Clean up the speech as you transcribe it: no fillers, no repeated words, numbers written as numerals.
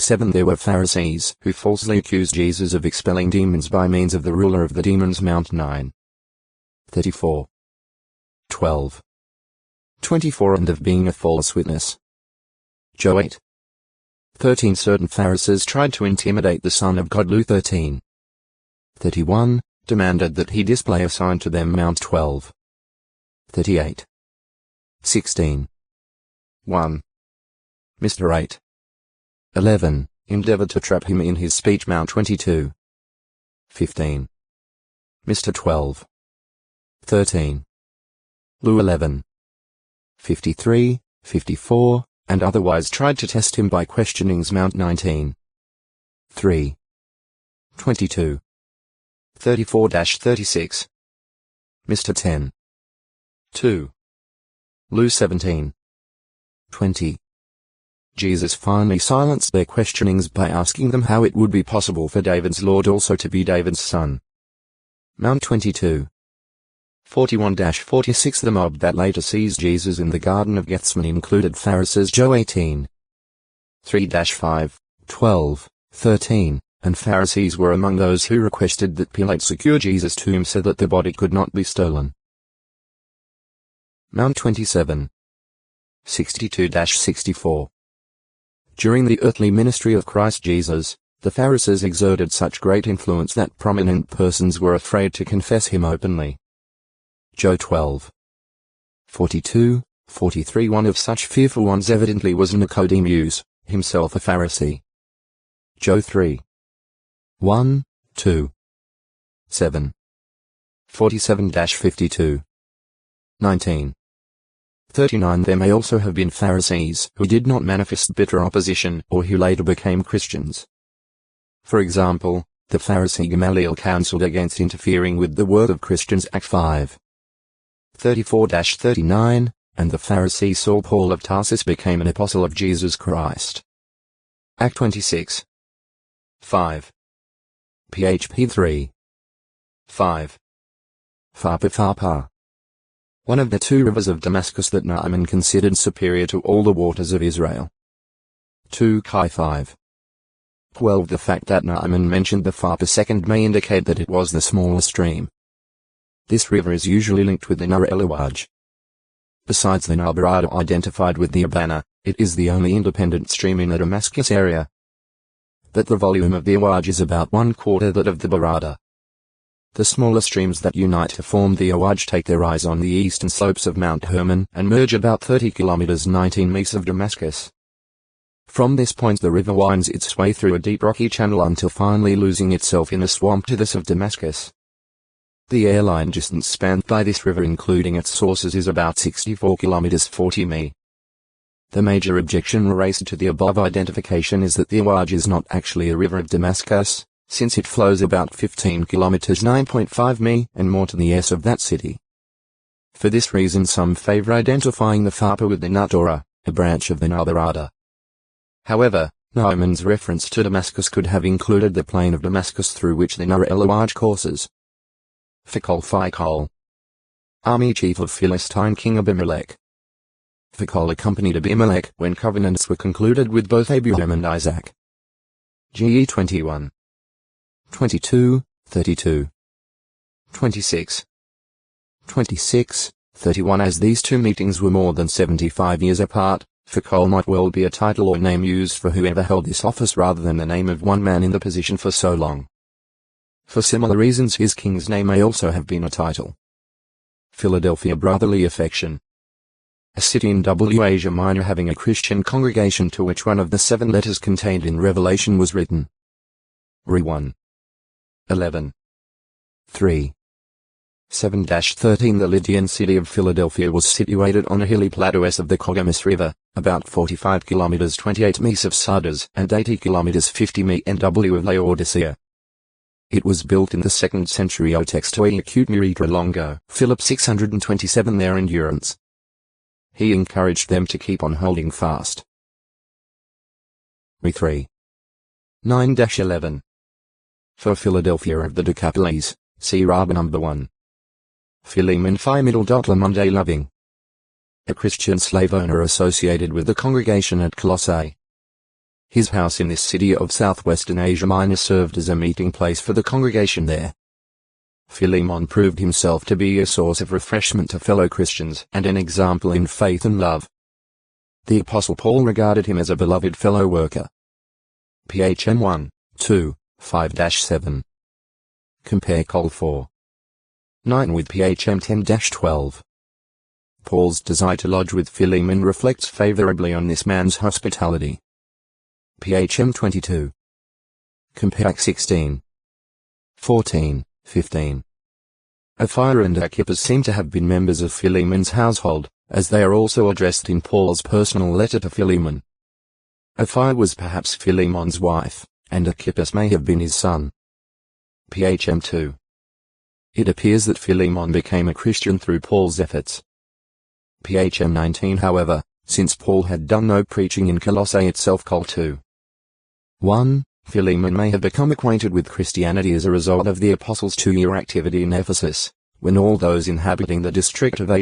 27 There were Pharisees who falsely accused Jesus of expelling demons by means of the ruler of the demons. Mount 9. 34. 12. 24 And of being a false witness. Joe 8. 13 Certain Pharisees tried to intimidate the Son of God. Luke 13. 31 Demanded that he display a sign to them. Mount 12. 38. 16. 1. Mr. 8. 11 Endeavored to trap him in his speech. Mount 22. 15. Mr. 12. 13. Lu 11. 53, 54, and otherwise tried to test him by questionings. Mount 19. 3. 22. 34-36. Mr. 10. 2. Lu 17. 20. Jesus finally silenced their questionings by asking them how it would be possible for David's Lord also to be David's son. Mount 22. 41-46 The mob that later seized Jesus in the Garden of Gethsemane included Pharisees. Joe 18. 3-5, 12, 13, and Pharisees were among those who requested that Pilate secure Jesus' tomb so that the body could not be stolen. Mount 27. 62-64 During the earthly ministry of Christ Jesus, the Pharisees exerted such great influence that prominent persons were afraid to confess him openly. Joe 12. 42, 43 One of such fearful ones evidently was Nicodemus, himself a Pharisee. Joe 3. 1, 2. 7. 47-52. 19. 39 There may also have been Pharisees who did not manifest bitter opposition or who later became Christians. For example, the Pharisee Gamaliel counseled against interfering with the work of Christians. Act 5. 34-39, and the Pharisee Saul Paul of Tarsus became an apostle of Jesus Christ. Act 26. 5. php 3. 5. Pharpar. One of the two rivers of Damascus that Naaman considered superior to all the waters of Israel. 2 Kai 5. 12 The fact that Naaman mentioned the Pharpar second may indicate that it was the smaller stream. This river is usually linked with the Nur el-Awaj. Besides the Nile Barada identified with the Abana, it is the only independent stream in the Damascus area. But the volume of the Awaj is about 1/4 that of the Barada. The smaller streams that unite to form the Awaj take their rise on the eastern slopes of Mount Hermon and merge about 30 kilometers 19 miles of Damascus. From this point the river winds its way through a deep rocky channel until finally losing itself in a swamp to the south of Damascus. The airline distance spanned by this river including its sources is about 64 kilometers 40 mi. The major objection raised to the above identification is that the Awaj is not actually a river of Damascus, since it flows about 15 kilometers 9.5 mi and more to the east of that city. For this reason some favor identifying the Pharpar with the Natora, a branch of the Nile Barada. However, Naaman's reference to Damascus could have included the plain of Damascus through which the Nur el-Awaj courses. Phicol. Army chief of Philistine king Abimelech. Phicol accompanied Abimelech when covenants were concluded with both Abraham and Isaac. GE 21. 22, 32. 26. 26, 31 As these two meetings were more than 75 years apart, Phicol might well be a title or name used for whoever held this office rather than the name of one man in the position for so long. For similar reasons his king's name may also have been a title. Philadelphia Brotherly Affection. A city in Asia Minor having a Christian congregation to which one of the 7 letters contained in Revelation was written. Re 1. 11. 3. 7-13 The Lydian city of Philadelphia was situated on a hilly plateau west of the Cogamus River, about 45 kilometers 28 miles of Sardis and 80 kilometers 50 mi NW of Laodicea. It was built in the 2nd century Otextoi Acute Miritra Longo. Philip 627 Their endurance. He encouraged them to keep on holding fast. Re 3. 9-11. For Philadelphia of the Decapolis, see Rabba number 1. Philemon Phi Middle Monday Loving. A Christian slave owner associated with the congregation at Colossae. His house in this city of southwestern Asia Minor served as a meeting place for the congregation there. Philemon proved himself to be a source of refreshment to fellow Christians and an example in faith and love. The Apostle Paul regarded him as a beloved fellow worker. PHM 1, 2, 5-7. Compare Col 4. 9 with PHM 10-12. Paul's desire to lodge with Philemon reflects favorably on this man's hospitality. PHM 22. Compare Acts 16. 14, 15. Apphia and Archippus seem to have been members of Philemon's household, as they are also addressed in Paul's personal letter to Philemon. Apphia was perhaps Philemon's wife, and Archippus may have been his son. PHM 2. It appears that Philemon became a Christian through Paul's efforts. PHM 19 however, since Paul had done no preaching in Colossae itself. Col 2. 1. Philemon may have become acquainted with Christianity as a result of the apostles' 2-year activity in Ephesus, when all those inhabiting the district of Asia